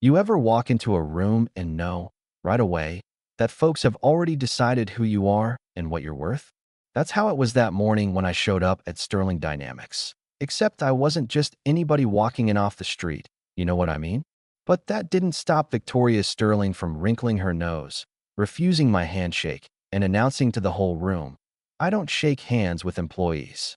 You ever walk into a room and know, right away, that folks have already decided who you are and what you're worth? That's how it was that morning when I showed up at Sterling Dynamics. Except I wasn't just anybody walking in off the street. You know what I mean? But that didn't stop Victoria Sterling from wrinkling her nose, refusing my handshake, and announcing to the whole room, "I don't shake hands with employees."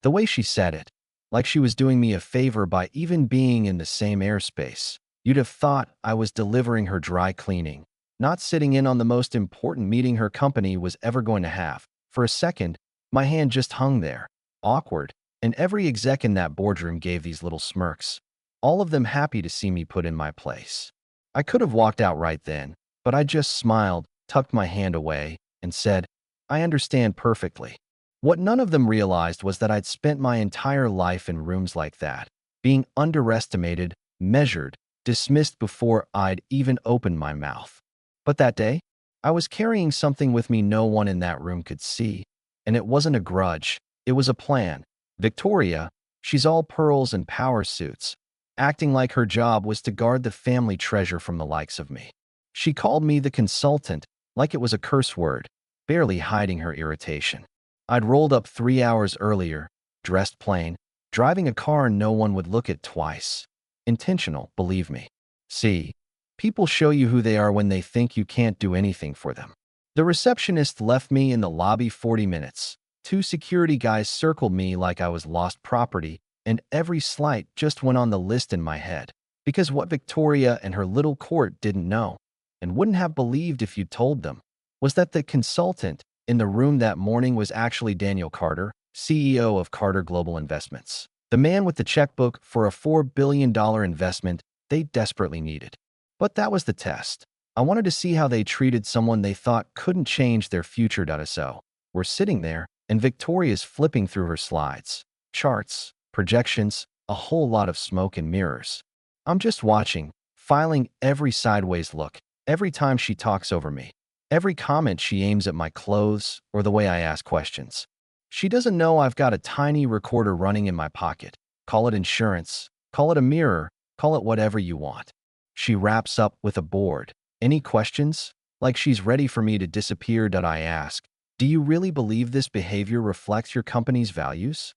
The way she said it, like she was doing me a favor by even being in the same airspace, you'd have thought I was delivering her dry cleaning, not sitting in on the most important meeting her company was ever going to have. For a second, my hand just hung there, awkward, and every exec in that boardroom gave these little smirks, all of them happy to see me put in my place. I could have walked out right then, but I just smiled, tucked my hand away, and said, "I understand perfectly." What none of them realized was that I'd spent my entire life in rooms like that, being underestimated, measured, dismissed before I'd even opened my mouth. But that day, I was carrying something with me no one in that room could see, and it wasn't a grudge, it was a plan. Victoria, she's all pearls and power suits, acting like her job was to guard the family treasure from the likes of me. She called me the consultant, like it was a curse word, barely hiding her irritation. I'd rolled up 3 hours earlier, dressed plain, driving a car no one would look at twice. Intentional, believe me. See, people show you who they are when they think you can't do anything for them. The receptionist left me in the lobby 40 minutes. 2 security guys circled me like I was lost property, and every slight just went on the list in my head. Because what Victoria and her little court didn't know, and wouldn't have believed if you'd told them, was that the consultant in the room that morning was actually Daniel Carter, CEO of Carter Global Investments, the man with the checkbook for a $4 billion investment they desperately needed. But that was the test. I wanted to see how they treated someone they thought couldn't change their future. So we're sitting there, and Victoria's flipping through her slides, charts, projections, a whole lot of smoke and mirrors. I'm just watching, filing every sideways look, every time she talks over me, every comment she aims at my clothes or the way I ask questions. She doesn't know I've got a tiny recorder running in my pocket. Call it insurance, call it a mirror, call it whatever you want. She wraps up with a board. "Any questions?" Like she's ready for me to disappear. I ask, "Do you really believe this behavior reflects your company's values?"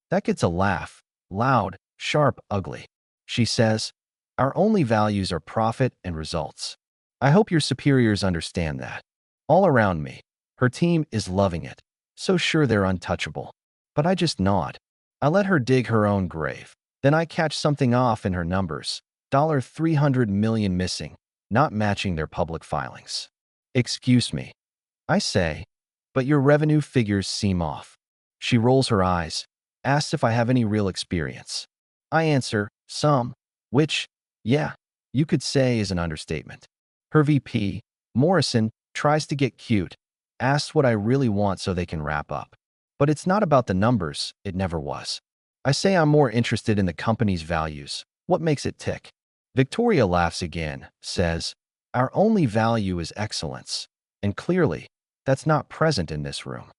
That gets a laugh. Loud, sharp, ugly. She says, "Our only values are profit and results." I hope your superiors understand that. All around me, her team is loving it, so sure they're untouchable. But I just nod. I let her dig her own grave. Then I catch something off in her numbers. $300 million missing, not matching their public filings. "Excuse me," I say, "but your revenue figures seem off." She rolls her eyes, asks if I have any real experience. I answer, "Some," which, yeah, you could say is an understatement. Her VP, Morrison, tries to get cute, asks what I really want so they can wrap up. But it's not about the numbers, it never was. I say I'm more interested in the company's values, what makes it tick. Victoria laughs again, says, "Our only value is excellence." And clearly, that's not present in this room.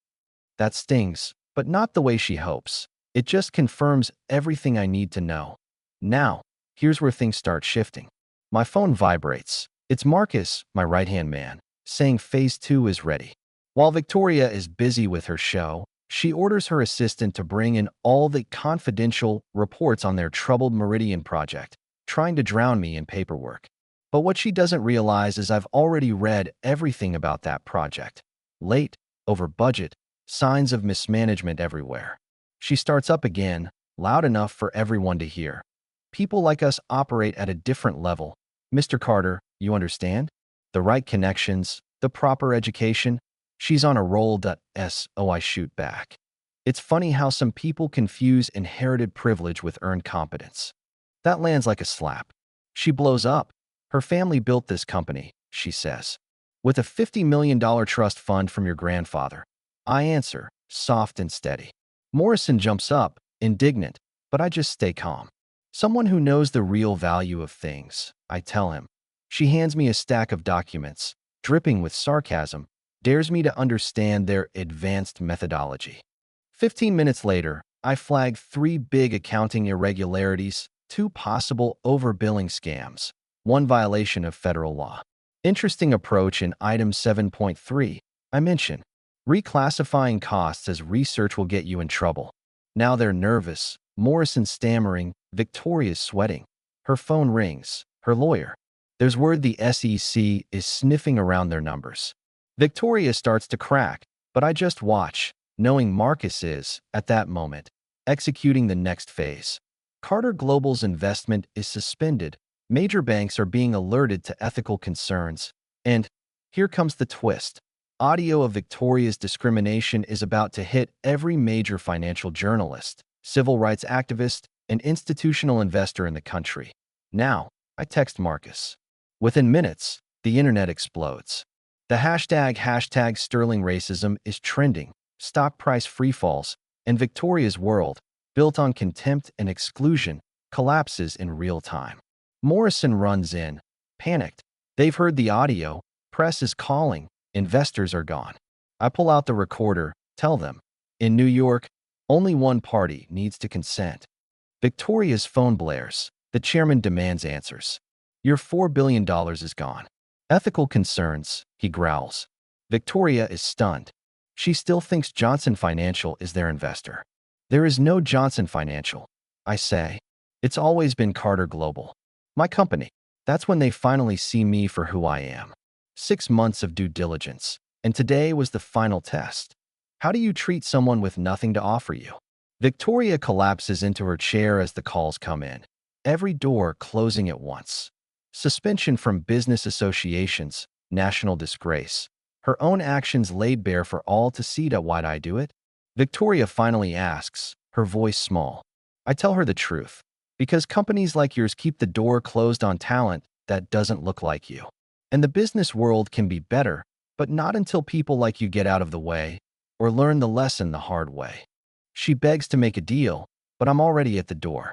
That stings, but not the way she hopes. It just confirms everything I need to know. Now, here's where things start shifting. My phone vibrates. It's Marcus, my right-hand man, saying Phase 2 is ready. While Victoria is busy with her show, she orders her assistant to bring in all the confidential reports on their troubled Meridian project, trying to drown me in paperwork. But what she doesn't realize is I've already read everything about that project. Late, over budget, signs of mismanagement everywhere. She starts up again, loud enough for everyone to hear. "People like us operate at a different level. Mr. Carter, you understand? The right connections, the proper education." She's on a roll. So I shoot back. "It's funny how some people confuse inherited privilege with earned competence." That lands like a slap. She blows up. "Her family built this company," she says, "with a $50 million trust fund from your grandfather." I answer, soft and steady. Morrison jumps up, indignant, but I just stay calm. "Someone who knows the real value of things," I tell him. She hands me a stack of documents, dripping with sarcasm, dares me to understand their advanced methodology. 15 minutes later, I flag 3 big accounting irregularities, 2 possible overbilling scams, one violation of federal law. Interesting approach in item 7.3. I mention, reclassifying costs as research will get you in trouble. Now they're nervous, Morrison stammering, Victoria's sweating. Her phone rings. Her lawyer. There's word the SEC is sniffing around their numbers. Victoria starts to crack, but I just watch, knowing Marcus is, at that moment, executing the next phase. Carter Global's investment is suspended. Major banks are being alerted to ethical concerns. And here comes the twist. Audio of Victoria's discrimination is about to hit every major financial journalist, civil rights activist, and institutional investor in the country. Now, I text Marcus. Within minutes, the internet explodes. The hashtag Sterling racism is trending, stock price freefalls, and Victoria's world, built on contempt and exclusion, collapses in real time. Morrison runs in, panicked. They've heard the audio, press is calling, investors are gone. I pull out the recorder, tell them, in New York, only one party needs to consent. Victoria's phone blares. The chairman demands answers. Your $4 billion is gone. Ethical concerns, he growls. Victoria is stunned. She still thinks Johnson Financial is their investor. There is no Johnson Financial, I say. It's always been Carter Global. My company. That's when they finally see me for who I am. 6 months of due diligence, and today was the final test. How do you treat someone with nothing to offer you? Victoria collapses into her chair as the calls come in. Every door closing at once. Suspension from business associations, national disgrace. Her own actions laid bare for all to see. Why'd I do it? Victoria finally asks, her voice small. I tell her the truth. Because companies like yours keep the door closed on talent that doesn't look like you. And the business world can be better, but not until people like you get out of the way or learn the lesson the hard way. She begs to make a deal, but I'm already at the door.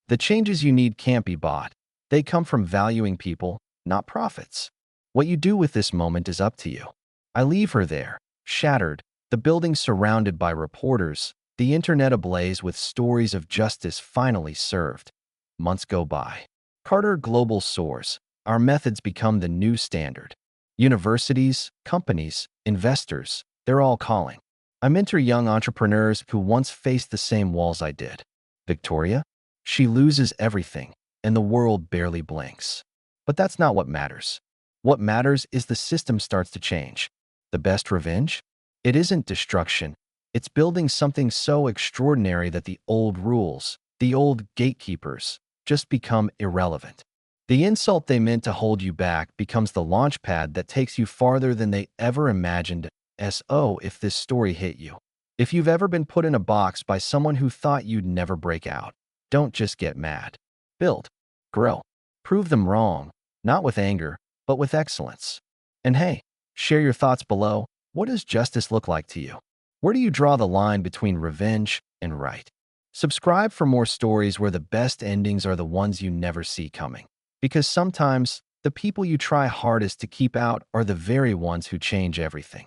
The changes you need can't be bought. They come from valuing people, not profits. What you do with this moment is up to you. I leave her there, shattered, the building surrounded by reporters, the internet ablaze with stories of justice finally served. Months go by. Carter Global soars. Our methods become the new standard. Universities, companies, investors, they're all calling. I mentor young entrepreneurs who once faced the same walls I did. Victoria? She loses everything, and the world barely blinks. But that's not what matters. What matters is the system starts to change. The best revenge? It isn't destruction. It's building something so extraordinary that the old rules, the old gatekeepers, just become irrelevant. The insult they meant to hold you back becomes the launch pad that takes you farther than they ever imagined. If this story hit you. If you've ever been put in a box by someone who thought you'd never break out, don't just get mad. Build. Grow. Prove them wrong, not with anger, but with excellence. And hey, share your thoughts below. What does justice look like to you? Where do you draw the line between revenge and right? Subscribe for more stories where the best endings are the ones you never see coming. Because sometimes, the people you try hardest to keep out are the very ones who change everything.